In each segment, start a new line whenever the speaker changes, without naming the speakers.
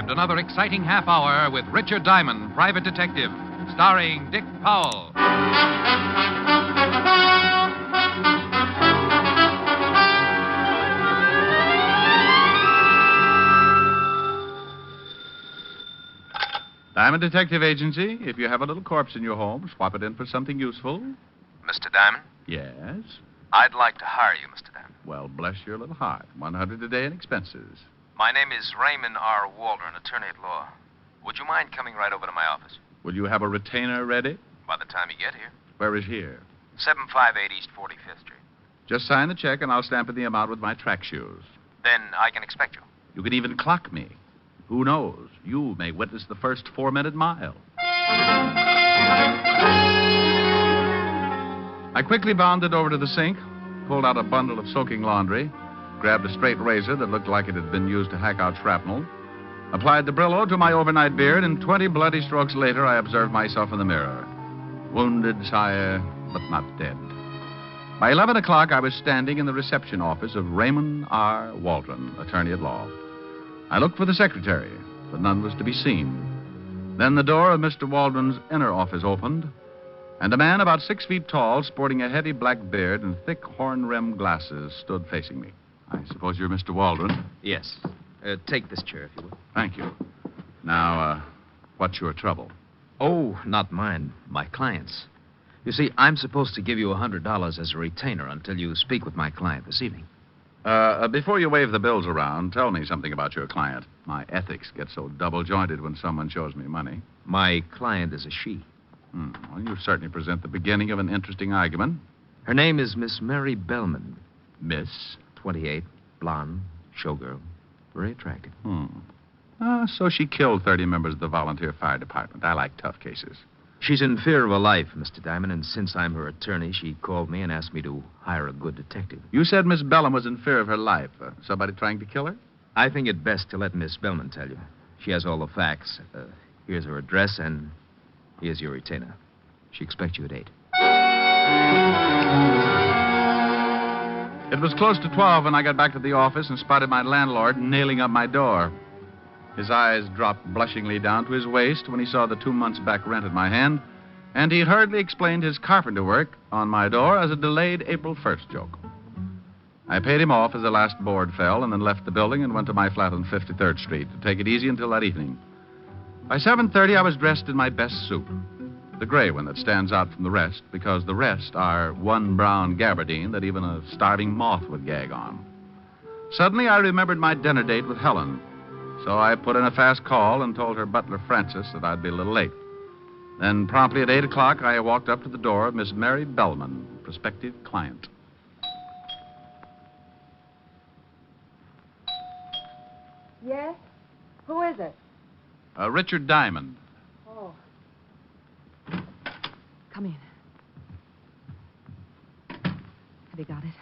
and another exciting half hour with Richard Diamond, Private Detective, starring Dick Powell.
Diamond Detective Agency. If you have a little corpse in your home, swap it in for something useful.
Mr. Diamond?
Yes?
I'd like to hire you, Mr. Diamond.
Well, bless your little heart. $100 a day in expenses.
My name is Raymond R. Waldron, attorney at law. Would you mind coming right over to my office?
Will you have a retainer ready?
By the time you get here.
Where is here?
758 East 45th Street.
Just sign the check and I'll stamp in the amount with my track shoes.
Then I can expect you.
You can even clock me. Who knows? You may witness the first 4-minute mile. I quickly bounded over to the sink, pulled out a bundle of soaking laundry, grabbed a straight razor that looked like it had been used to hack out shrapnel, applied the Brillo to my overnight beard, and 20 bloody strokes later, I observed myself in the mirror. Wounded, sire, but not dead. By 11 o'clock, I was standing in the reception office of Raymond R. Waldron, attorney at law. I looked for the secretary, but none was to be seen. Then the door of Mr. Waldron's inner office opened, and a man about 6 feet tall, sporting a heavy black beard and thick horn-rimmed glasses, stood facing me. I suppose you're Mr. Waldron?
Yes. Take this chair, if you will.
Thank you. Now, what's your trouble?
Oh, not mine. My client's. You see, I'm supposed to give you $100 as a retainer until you speak with my client this evening.
Before you wave the bills around, tell me something about your client. My ethics get so double-jointed when someone shows me money.
My client is a she.
Well, you certainly present the beginning of an interesting argument.
Her name is Miss Mary Bellman.
Miss?
28, blonde, showgirl, very attractive.
So she killed 30 members of the volunteer fire department. I like tough cases.
She's in fear of her life, Mr. Diamond, and since I'm her attorney, she called me and asked me to hire a good detective.
You said Miss Bellman was in fear of her life. Somebody trying to kill her?
I think it best to let Miss Bellman tell you. She has all the facts. Here's her address, and here's your retainer. She expects you at 8.
It was close to 12 when I got back to the office and spotted my landlord nailing up my door. His eyes dropped blushingly down to his waist when he saw the 2 months' back rent in my hand, and he'd hurriedly explained his carpenter work on my door as a delayed April 1st joke. I paid him off as the last board fell and then left the building and went to my flat on 53rd Street to take it easy until that evening. By 7:30, I was dressed in my best suit, the gray one that stands out from the rest because the rest are one brown gabardine that even a starving moth would gag on. Suddenly, I remembered my dinner date with Helen. So I put in a fast call and told her butler, Francis, that I'd be a little late. Then, promptly at 8 o'clock, I walked up to the door of Miss Mary Bellman, prospective client.
Yes? Who is it?
Richard Diamond.
Oh. Come in. Have you got it?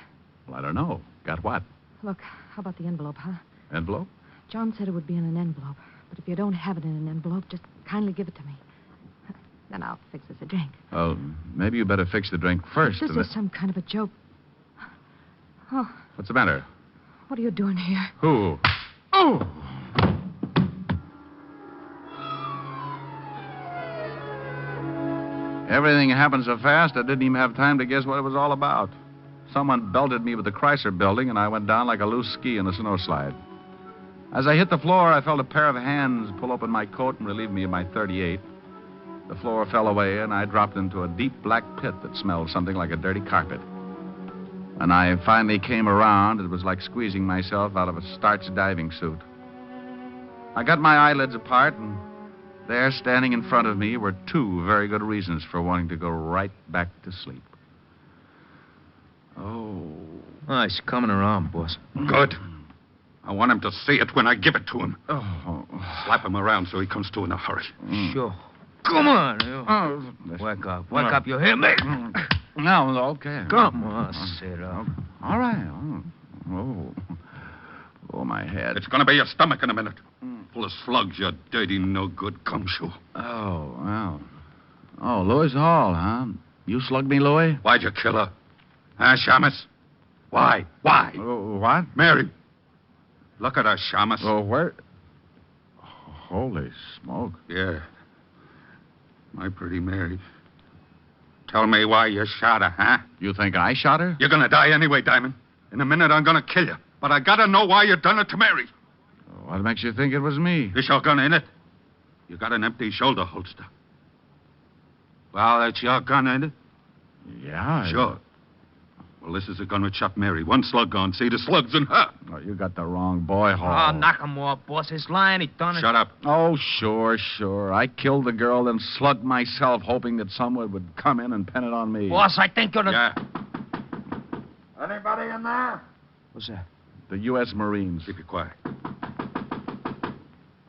Well, I don't know. Got what?
Look, how about the envelope, huh?
Envelope?
John said it would be in an envelope. But if you don't have it in an envelope, just kindly give it to me. Then I'll fix us a drink.
Well, maybe you better fix the drink first.
This is some kind of a joke. Oh,
What's the matter?
what are you doing here?
Who? Oh! Everything happened so fast, I didn't even have time to guess what it was all about. Someone belted me with the Chrysler building, and I went down like a loose ski in a snowslide. As I hit the floor, I felt a pair of hands pull open my coat and relieve me of my .38. The floor fell away, and I dropped into a deep black pit that smelled something like a dirty carpet. When I finally came around, it was like squeezing myself out of a starched diving suit. I got my eyelids apart, and there, standing in front of me, were 2 very good reasons for wanting to go right back to sleep. Oh.
Oh, he's coming around, boss.
Good. I want him to see it when I give it to him.
Oh.
Slap him around so he comes to in a hurry.
Sure. Come on. You.
Oh.
Wake up. Wake up. You hear me?
No, okay.
Come on. Sit up.
All right. Oh, my head.
It's going to be your stomach in a minute. Full of slugs, you dirty, no-good gumshoe.
Oh, well. Oh, Louis Hall, huh? You slugged me, Louis?
Why'd you kill her? Huh, Shamus? Why? Why?
What?
Mary. Look at her, Shamus.
Oh, where? Holy smoke.
Yeah. My pretty Mary. Tell me why you shot her, huh?
You think I shot her?
You're gonna die anyway, Diamond. In a minute, I'm gonna kill you. But I gotta know why you done it to Mary.
What makes you think it was me?
Is your gun in it? You got an empty shoulder holster. Well, that's your gun, ain't it?
Yeah.
Sure. Well, this is a gun which shot Mary. One slug gone. See, the slug's in her.
Oh, you got the wrong boy, Hall.
Oh, knock him off, boss. He's lying. He done it.
Shut up.
Oh, sure. I killed the girl, then slugged myself, hoping that someone would come in and pin it on me.
Boss, I think you're the...
Yeah.
Anybody in there?
What's that?
The U.S. Marines.
Keep it quiet.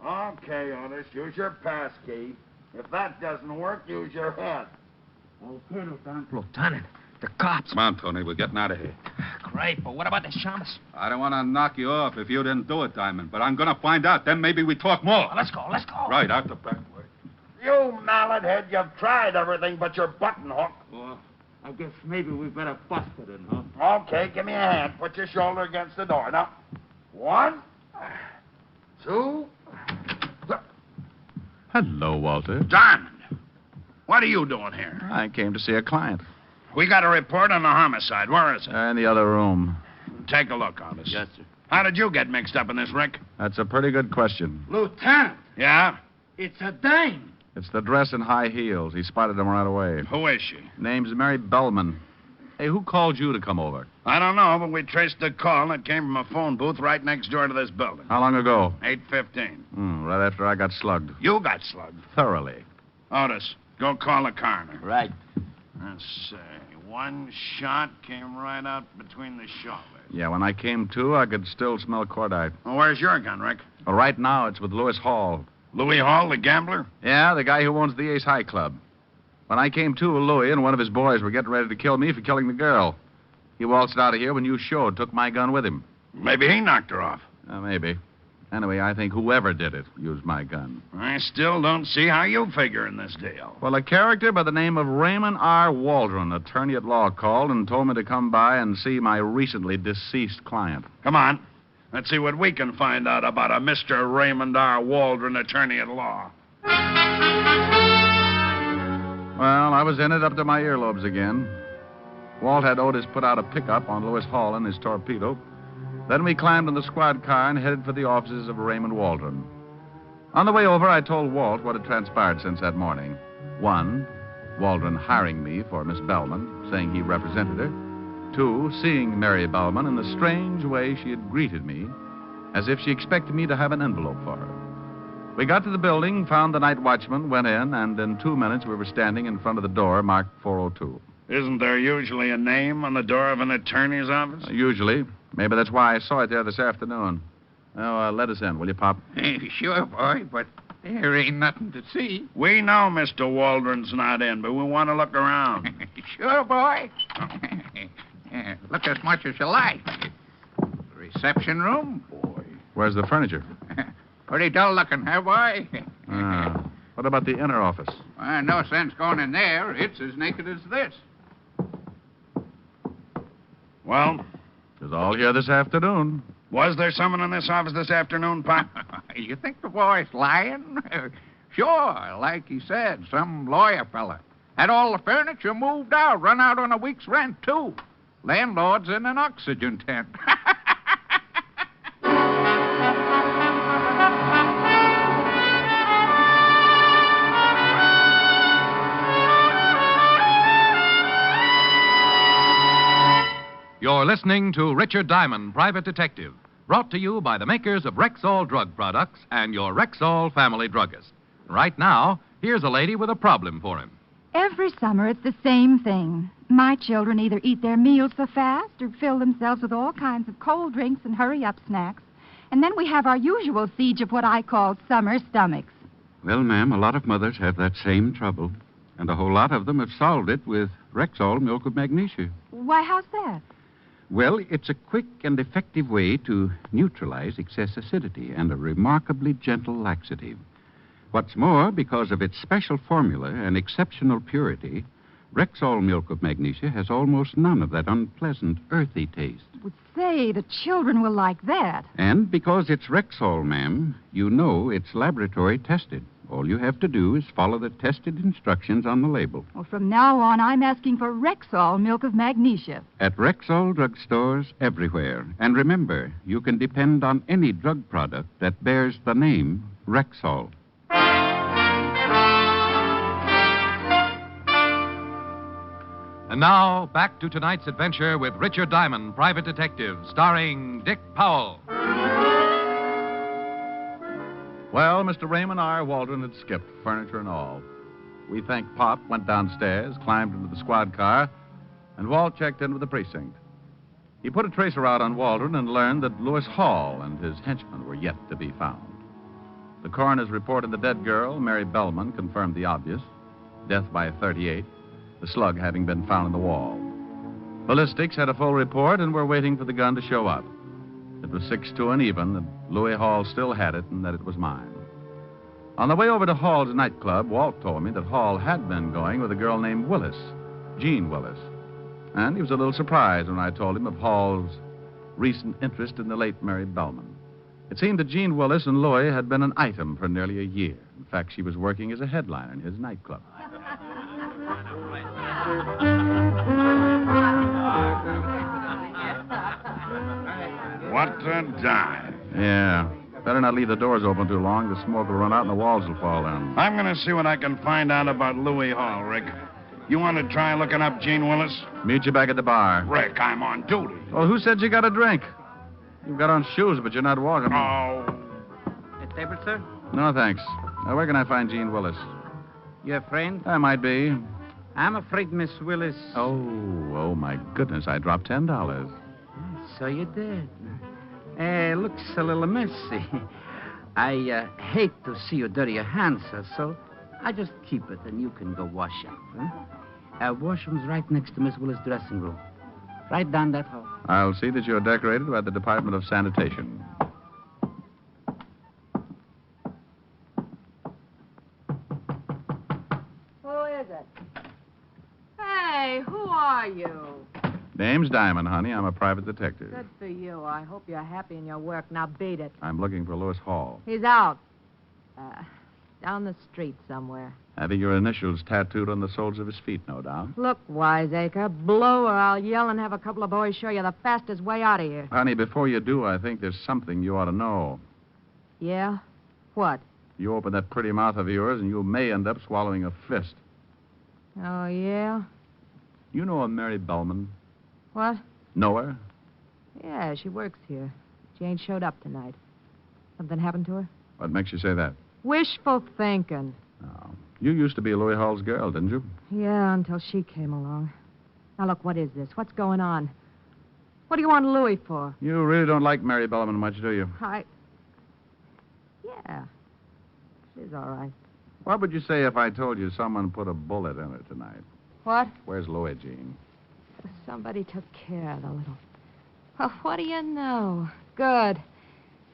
Okay, Otis, use your pass key. If that doesn't work, use your head. Okay, Lieutenant.
Lieutenant, the cops.
Come on, Tony. We're getting out of here.
Great, but what about the Shamus?
I don't want to knock you off if you didn't do it, Diamond. But I'm going to find out. Then maybe we talk more.
Well, let's go.
Right, out the back way.
You mallet head, you've tried everything but your button hook.
Well, I guess maybe we better bust it in, huh?
Okay, give me a hand. Put your shoulder against the door. Now, 1, 2...
Hello, Walter.
Diamond, what are you doing here?
I came to see a client.
We got a report on the homicide. Where is it?
In the other room.
Take a look, Otis.
Yes, sir.
How did you get mixed up in this, Rick?
That's a pretty good question.
Lieutenant,
Yeah?
it's a dame.
It's the dress and high heels. He spotted them right away.
Who is she?
Name's Mary Bellman. Hey, who called you to come over?
I don't know, but we traced the call, and it came from a phone booth right next door to this building.
How long ago?
8:15.
Right after I got slugged.
You got slugged.
Thoroughly.
Otis, go call the coroner.
Right.
Let's see. One shot came right out between the shoulders.
Yeah, when I came to, I could still smell cordite.
Well, where's your gun, Rick?
Well, right now, it's with Lewis Hall.
Louis Hall, the gambler?
Yeah, the guy who owns the Ace High Club. When I came to, Louis and one of his boys were getting ready to kill me for killing the girl. He waltzed out of here when you showed, took my gun with him.
Maybe he knocked her off.
Maybe. Anyway, I think whoever did it used my gun.
I still don't see how you figure in this deal.
Well, a character by the name of Raymond R. Waldron, attorney at law, called and told me to come by and see my recently deceased client.
Come on. Let's see what we can find out about a Mr. Raymond R. Waldron, attorney at law.
Well, I was in it up to my earlobes again. Walt had Otis put out a pickup on Lewis Hall in his torpedo. Then we climbed in the squad car and headed for the offices of Raymond Waldron. On the way over, I told Walt what had transpired since that morning. 1, Waldron hiring me for Miss Bellman, saying he represented her. 2, seeing Mary Bellman in the strange way she had greeted me, as if she expected me to have an envelope for her. We got to the building, found the night watchman, went in, and in 2 minutes we were standing in front of the door marked 402.
Isn't there usually a name on the door of an attorney's office?
Usually. Maybe that's why I saw it there this afternoon. Oh, let us in, will you, Pop?
Sure, boy, but there ain't nothing to see.
We know Mr. Waldron's not in, but we want to look around.
Sure, boy. Look as much as you like. Reception room? Boy.
Where's the furniture?
Pretty dull looking, huh, boy?
What about the inner office?
No sense going in there. It's as naked as this.
Well,
It was all here this afternoon.
was there someone in this office this afternoon, Pop?
You think the boy's lying? Sure, like he said, some lawyer fella. Had all the furniture moved out, run out on a week's rent, too. Landlord's in an oxygen tent.
You're listening to Richard Diamond, Private Detective, brought to you by the makers of Rexall Drug Products and your Rexall family druggist. Right now, here's a lady with a problem for him.
Every summer, it's the same thing. My children either eat their meals so fast or fill themselves with all kinds of cold drinks and hurry-up snacks. And then we have our usual siege of what I call summer stomachs.
Well, ma'am, a lot of mothers have that same trouble. And a whole lot of them have solved it with Rexall milk of magnesia.
Why, how's that?
Well, it's a quick and effective way to neutralize excess acidity and a remarkably gentle laxative. What's more, because of its special formula and exceptional purity, Rexall milk of magnesia has almost none of that unpleasant, earthy taste.
Well, say, the children will like that.
And because it's Rexall, ma'am, you know it's laboratory tested. All you have to do is follow the tested instructions on the label.
Well, from now on, I'm asking for Rexall milk of magnesia.
At Rexall drugstores everywhere. And remember, you can depend on any drug product that bears the name Rexall.
And now, back to tonight's adventure with Richard Diamond, Private Detective, starring Dick Powell.
Well, Mr. Raymond R. Waldron had skipped, furniture and all. We thanked Pop, went downstairs, climbed into the squad car, and Walt checked in with the precinct. He put a tracer out on Waldron and learned that Lewis Hall and his henchmen were yet to be found. The coroner's report of the dead girl, Mary Bellman, confirmed the obvious: death by a .38, the slug having been found in the wall. Ballistics had a full report and were waiting for the gun to show up. It was 6-2 and even that Louis Hall still had it and that it was mine. On the way over to Hall's nightclub, Walt told me that Hall had been going with a girl named Willis, Jean Willis. And he was a little surprised when I told him of Hall's recent interest in the late Mary Bellman. It seemed that Jean Willis and Louis had been an item for nearly a year. In fact, she was working as a headliner in his nightclub.
What a dive.
Yeah. Better not leave the doors open too long. The smoke will run out and the walls will fall in.
I'm going to see what I can find out about Louis Hall, Rick. You want to try looking up Jean Willis?
Meet you back at the bar.
Rick, I'm on duty.
Well, who said you got a drink? You've got on shoes, but you're not walking.
Oh.
A table, sir?
No, thanks. Now, where can I find Jean Willis?
Your friend?
I might be.
I'm afraid Miss Willis...
Oh, my goodness. I dropped $10.
So you did. Looks a little messy. I hate to see you dirty your hands, sir, so I just keep it and you can go wash up. Huh? Washroom's right next to Miss Willis' dressing room. Right down that hall.
I'll see that you're decorated by the Department of Sanitation.
Who is it? Hey, who are you?
Name's Diamond, honey. I'm a private detective.
Good for you. I hope you're happy in your work. Now beat it.
I'm looking for Lewis Hall.
He's out. Down the street somewhere.
Having your initials tattooed on the soles of his feet, no doubt.
Look, wiseacre, blow or I'll yell and have a couple of boys show you the fastest way out of here.
Honey, before you do, I think there's something you ought to know.
Yeah? What?
You open that pretty mouth of yours and you may end up swallowing a fist.
Oh, yeah?
You know a Mary Bellman?
What?
Know her?
Yeah, she works here. She ain't showed up tonight. Something happened to her?
What makes you say that?
Wishful thinking.
Oh. You used to be Louis Hall's girl, didn't you?
Yeah, until she came along. Now, look, what is this? What's going on? What do you want Louis for?
You really don't like Mary Bellman much, do you?
Yeah. She's all right.
What would you say if I told you someone put a bullet in her tonight?
What?
Where's Louis, Jean?
Somebody took care of the little... Well, what do you know? Good.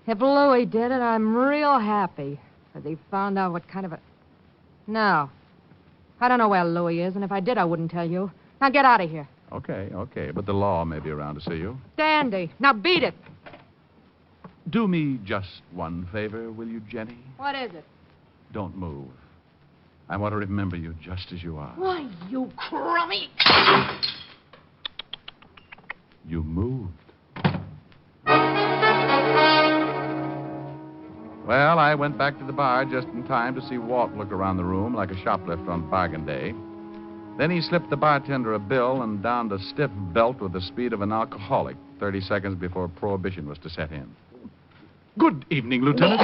If Louis did it, I'm real happy. Because he found out what kind of a... No. I don't know where Louis is, and if I did, I wouldn't tell you. Now get out of here.
Okay. But the law may be around to see you.
Dandy. Now beat it.
Do me just one favor, will you, Jenny?
What is it?
Don't move. I want to remember you just as you are.
Why, you crummy...
You moved. Well, I went back to the bar just in time to see Walt look around the room like a shoplifter on bargain day. Then he slipped the bartender a bill and donned a stiff belt with the speed of an alcoholic 30 seconds before prohibition was to set in.
Good evening, Lieutenant.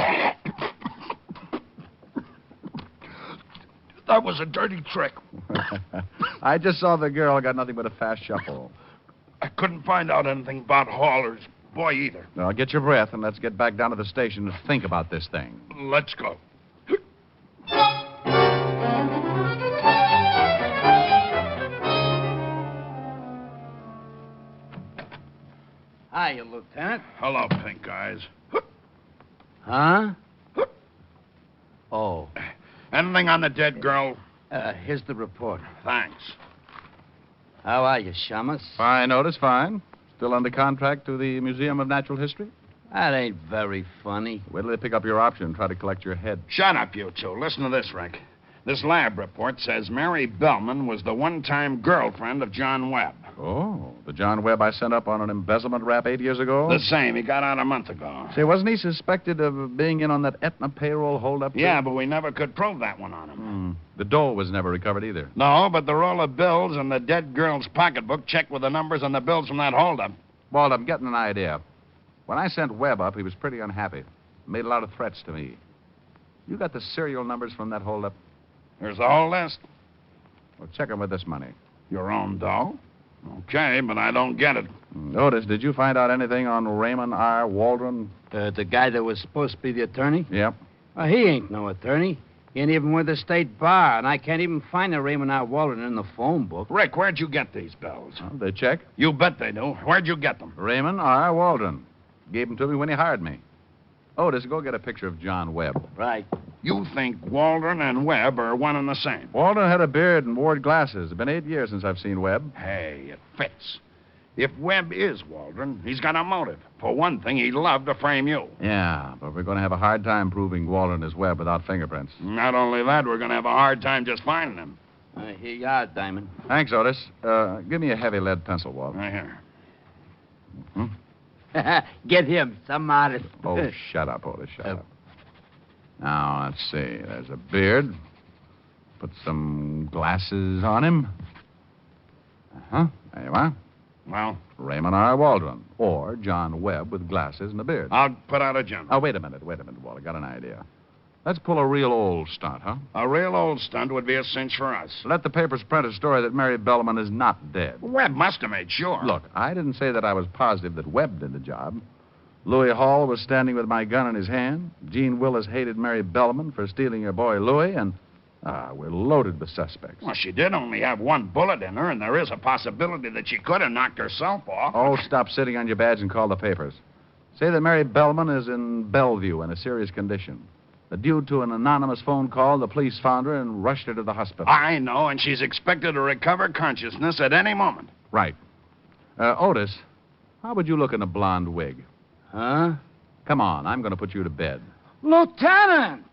That was a dirty trick.
I just saw the girl got nothing but a fast shuffle.
I couldn't find out anything about Hall's boy either.
Now, get your breath and let's get back down to the station and think about this thing.
Let's go.
Hiya, Lieutenant.
Hello, Pink Eyes.
Huh? Oh.
Anything on the dead girl?
Here's the report.
Thanks.
How are you, Shamus?
Fine, Otis, fine. Still under contract to the Museum of Natural History?
That ain't very funny.
Wait till they pick up your option and try to collect your head.
Shut up, you two. Listen to this, Rick. This lab report says Mary Bellman was the one-time girlfriend of John Webb.
Oh, the John Webb I sent up on an embezzlement rap 8 years ago?
The same. He got out a month ago.
Say, wasn't he suspected of being in on that Aetna payroll holdup?
Yeah, but we never could prove that one on him.
The dough was never recovered either.
No, but the roll of bills and the dead girl's pocketbook checked with the numbers on the bills from that holdup.
Walt, I'm getting an idea. When I sent Webb up, he was pretty unhappy. Made a lot of threats to me. You got the serial numbers from that holdup?
Here's the whole list.
Well, check him with this money.
Your own dough? Okay, but I don't get it.
Otis, did you find out anything on Raymond R. Waldron?
The guy that was supposed to be the attorney?
Yep.
Well, he ain't no attorney. He ain't even with the state bar, and I can't even find the Raymond R. Waldron in the phone book.
Rick, where'd you get these bills?
Well, they check.
You bet they do. Where'd you get them?
Raymond R. Waldron. Gave them to me when he hired me. Otis, go get a picture of John Webb.
Right.
You think Waldron and Webb are one and the same?
Waldron had a beard and wore glasses. It's been 8 years since I've seen Webb.
Hey, it fits. If Webb is Waldron, he's got a motive. For one thing, he'd love to frame you.
Yeah, but we're going to have a hard time proving Waldron is Webb without fingerprints.
Not only that, we're going to have a hard time just finding him.
Here you are, Diamond.
Thanks, Otis. Give me a heavy lead pencil, Walt.
Right here.
Get him, some artist.
Oh, shut up, Otis, shut up. Now, let's see. There's a beard. Put some glasses on him. Uh-huh. There you are.
Well?
Raymond R. Waldron. Or John Webb with glasses and a beard.
I'll put out a jump.
Oh, wait a minute, Walt. I got an idea. Let's pull a real old stunt, huh?
A real old stunt would be a cinch for us.
Let the papers print a story that Mary Bellman is not dead.
Webb must have made sure.
Look, I didn't say that I was positive that Webb did the job. Louis Hall was standing with my gun in his hand. Gene Willis hated Mary Bellman for stealing her boy Louis, and we're loaded with suspects.
Well, she did only have one bullet in her, and there is a possibility that she could have knocked herself off.
Oh, stop sitting on your badge and call the papers. Say that Mary Bellman is in Bellevue in a serious condition. That due to an anonymous phone call, the police found her and rushed her to the hospital.
I know, and she's expected to recover consciousness at any moment.
Right. Otis, how would you look in a blonde wig?
Huh?
Come on, I'm going to put you to bed.
Lieutenant!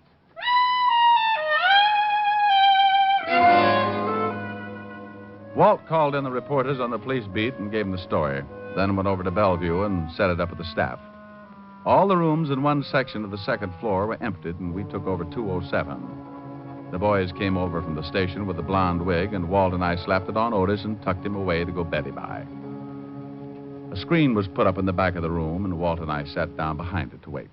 Walt called in the reporters on the police beat and gave them the story. Then went over to Bellevue and set it up with the staff. All the rooms in one section of the second floor were emptied, and we took over 207. The boys came over from the station with the blonde wig, and Walt and I slapped it on Otis and tucked him away to go Betty by. A screen was put up in the back of the room, and Walt and I sat down behind it to wait.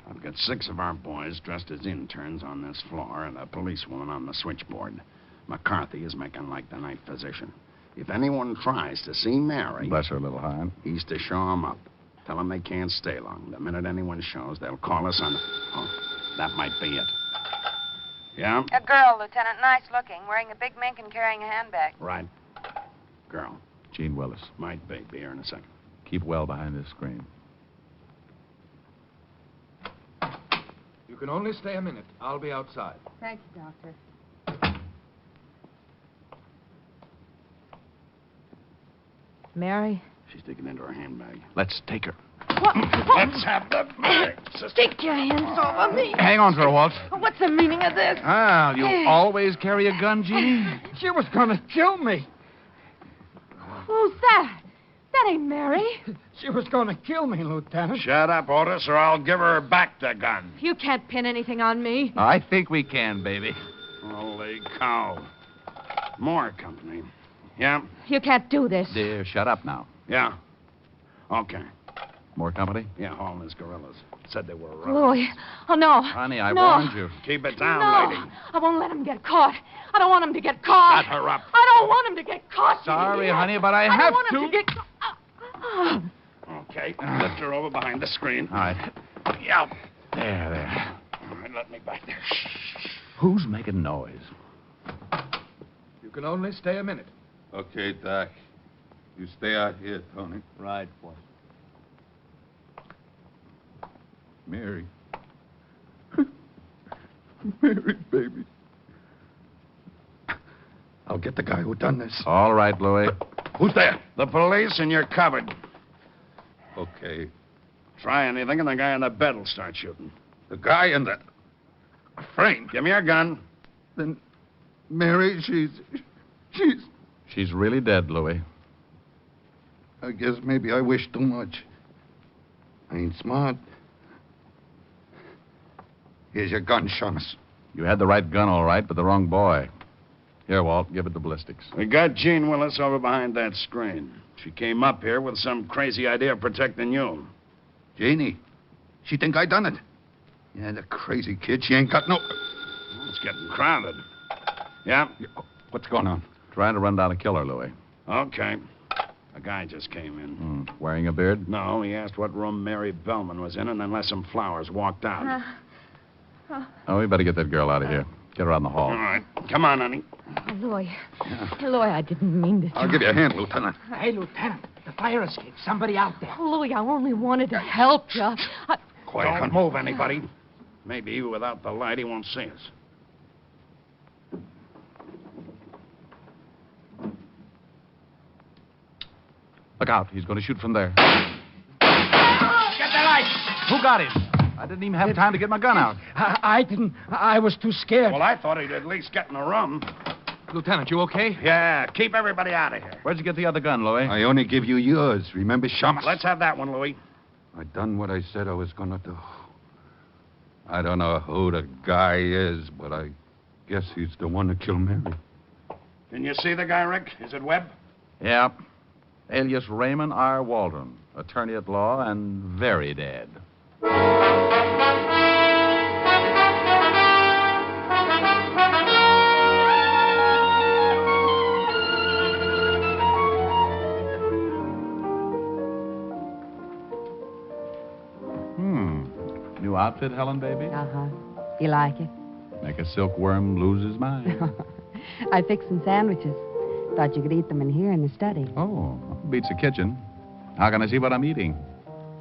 I've got 6 of our boys dressed as interns on this floor and a policewoman on the switchboard. McCarthy is making like the night physician. If anyone tries to see Mary...
Bless her little heart.
He's to show them up. Tell them they can't stay long. The minute anyone shows, they'll call us on... Oh, that might be it. Yeah?
A girl, Lieutenant. Nice looking. Wearing a big mink and carrying a handbag.
Right. Girl.
Gene Willis.
Might be. Be here in a second.
Keep well behind this screen.
You can only stay a minute. I'll be outside.
Thank you, Doctor. Mary?
She's digging into her handbag.
Let's take her.
What?
Let's have the bag, sister.
Take your hands off of me.
Hang on to her, Walt.
What's the meaning of this?
Ah, you always carry a gun, Jeannie?
She was going to kill me.
Who's that? That ain't Mary.
She was going to kill me, Lieutenant.
Shut up, Otis, or I'll give her back the gun.
You can't pin anything on me.
I think we can, baby.
Holy cow. More company. Yeah?
You can't do this.
Dear, shut up now.
Yeah. Okay.
More company?
Yeah, Hall and his gorillas. Said they were around.
Louis. Oh, no.
Honey, I
No.
warned you.
Keep it down,
No.
lady.
I won't let him get caught. I don't want him to get caught.
Shut her up.
I don't want him to get caught.
Sorry, honey, but
I
have
don't want
to.
him to get caught.
Okay, lift her over behind the screen.
All right.
Yeah.
There.
All right, let me back there.
Who's making noise?
You can only stay a minute.
Okay, Doc. You stay out here, Tony.
Right, boy.
Mary. Mary, baby.
I'll get the guy who done this.
All right, Louis.
Who's there? The police, and you're covered.
Okay.
Try anything, and the guy in the bed will start shooting.
The guy in the frame.
Give me your gun.
Then Mary, she's...
She's really dead, Louis.
I guess maybe I wish too much. I ain't smart. Here's your gun, Shamus.
You had the right gun, all right, but the wrong boy. Here, Walt, give it the ballistics.
We got Jean Willis over behind that screen. She came up here with some crazy idea of protecting you.
Janie, she think I done it. Yeah, the crazy kid. She ain't got no...
It's getting crowded. Yeah?
What's going on?
Trying to run down a killer, Louis.
Okay. A guy just came in.
Wearing a beard?
No, he asked what room Mary Bellman was in and then left some flowers, walked out.
Oh, we better get that girl out of here. Get her out in the hall.
All right. Come on, honey.
Louis. Louis, I didn't mean to...
I'll give you a hand, Lieutenant.
Hey, Lieutenant, the fire escape. Somebody out there.
Louis, I only wanted to help you.
Quiet. Don't move anybody. Maybe without the light, he won't see us.
Look out. He's going to shoot from there.
Get the light!
Who got him? I didn't even have time to get my gun out.
I didn't. I was too scared.
Well, I thought he'd at least get in the room.
Lieutenant, you okay?
Yeah, keep everybody out of here.
Where'd you get the other gun, Louis?
I only give you yours. Remember, Shamus?
Let's have that one, Louis.
I done what I said I was gonna do. I don't know who the guy is, but I guess he's the one that killed Mary.
Can you see the guy, Rick? Is it Webb?
Yeah. Alias Raymond R. Waldron, attorney at law and very dead. New outfit, Helen, baby?
Uh-huh. You like it?
Make a silkworm lose his mind.
I fixed some sandwiches. Thought you could eat them in here in the study.
Oh, beats the kitchen. How can I see what I'm eating?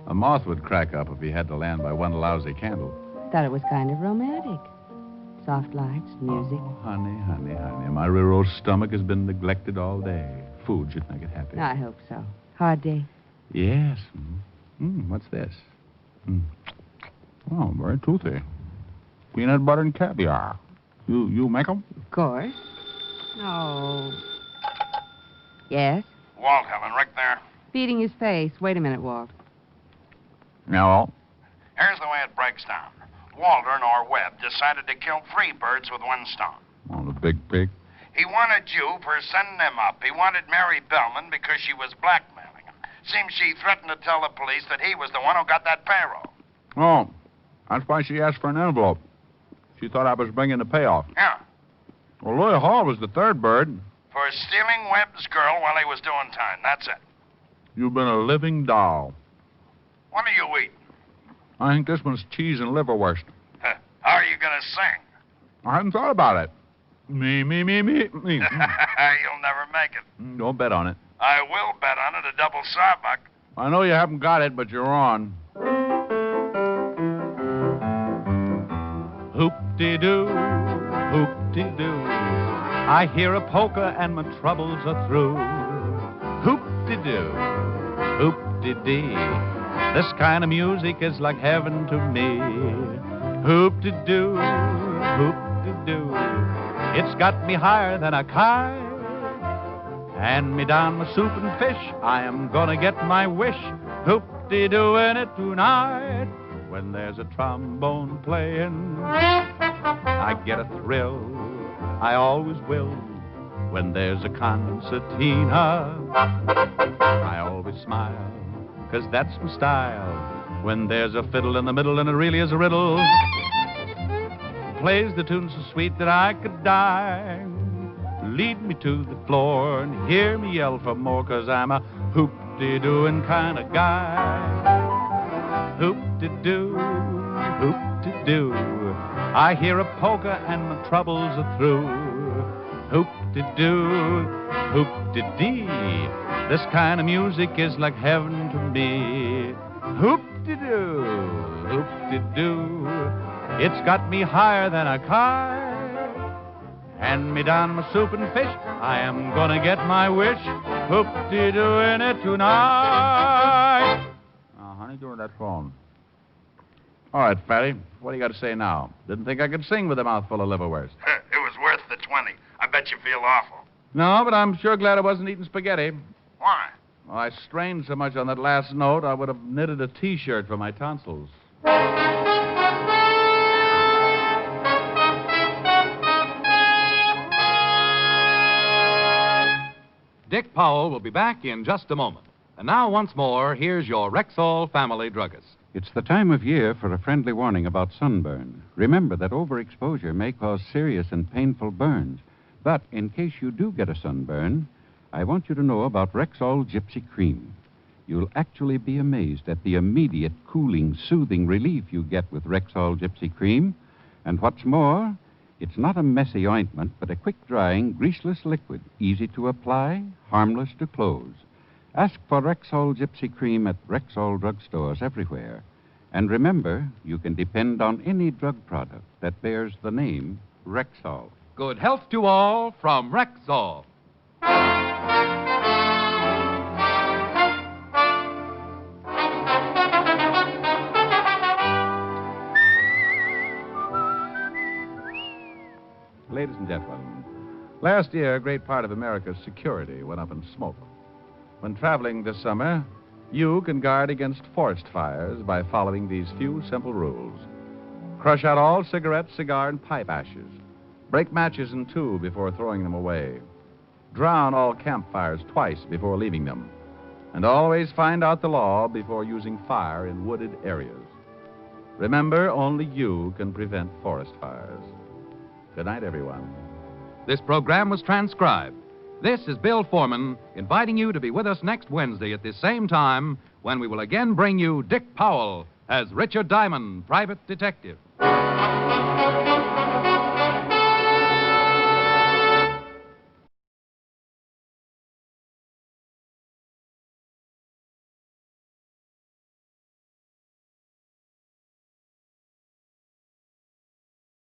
A moth would crack up if he had to land by one lousy candle.
Thought it was kind of romantic. Soft lights, music.
Oh, honey, honey, honey. My rural stomach has been neglected all day. Food should make it happy.
I hope so. Hard day.
Yes. What's this? Oh, very toothy. Peanut butter and caviar. You make them?
Of course. Oh. Yes?
Walt, Helen, Rick there.
Feeding his face. Wait a minute, Walt.
No.
Here's the way it breaks down. Waldron, or Webb, decided to kill 3 birds with 1 stone.
Oh, the big pig.
He wanted you for sending him up. He wanted Mary Bellman because she was blackmailing him. Seems she threatened to tell the police that he was the one who got that payroll.
Oh, that's why she asked for an envelope. She thought I was bringing the payoff.
Yeah.
Well, Louis Hall was the 3rd bird.
For stealing Webb's girl while he was doing time. That's it.
You've been a living doll.
What are you eating?
I think this one's cheese and liverwurst.
How are you going to sing?
I hadn't thought about it. Me.
You'll never make it.
Don't bet on it.
I will bet on it, a double sawbuck.
I know you haven't got it, but you're on. Hoop-de-doo, hoop-de-doo. I hear a polka and my troubles are through. Hoop-de-doo, hoop-de-dee. This kind of music is like heaven to me. Hoop-de-doo, hoop-de-doo. It's got me higher than a kite. Hand me down my soup and fish. I am gonna get my wish. Hoop-de-doo-ing it tonight. When there's a trombone playing, I get a thrill. I always will. When there's a concertina, I always smile, 'cause that's my style. When there's a fiddle in the middle and it really is a riddle, plays the tune so sweet that I could die. Lead me to the floor and hear me yell for more, 'cause I'm a hoop-de-dooing kind of guy. Hoop-de-doo, hoop-de-doo. I hear a polka and my troubles are through. Hoop-de-doo, hoop-de-dee. This kind of music is like heaven to me. Hoop-de-doo, hoop-de-doo. It's got me higher than a kite. Hand me down my soup and fish. I am gonna get my wish. Hoop-de-doo in it tonight. you doing with that phone? All right, Fatty. What do you got to say now? Didn't think I could sing with a mouthful of liverwurst.
It was worth the 20. I bet you feel awful.
No, but I'm sure glad I wasn't eating spaghetti.
Why?
Well, I strained so much on that last note, I would have knitted a T-shirt for my tonsils.
Dick Powell will be back in just a moment. And now, once more, here's your Rexall family druggist.
It's the time of year for a friendly warning about sunburn. Remember that overexposure may cause serious and painful burns. But in case you do get a sunburn, I want you to know about Rexall Gypsy Cream. You'll actually be amazed at the immediate, cooling, soothing relief you get with Rexall Gypsy Cream. And what's more, it's not a messy ointment, but a quick-drying, greaseless liquid, easy to apply, harmless to close. Ask for Rexall Gypsy Cream at Rexall drugstores everywhere. And remember, you can depend on any drug product that bears the name Rexall.
Good health to all from Rexall.
Ladies and gentlemen, last year, a great part of America's security went up in smoke. When traveling this summer, you can guard against forest fires by following these few simple rules. Crush out all cigarette, cigar, and pipe ashes. Break matches in two before throwing them away. Drown all campfires twice before leaving them. And always find out the law before using fire in wooded areas. Remember, only you can prevent forest fires. Good night, everyone.
This program was transcribed. This is Bill Foreman inviting you to be with us next Wednesday at this same time when we will again bring you Dick Powell as Richard Diamond, private detective.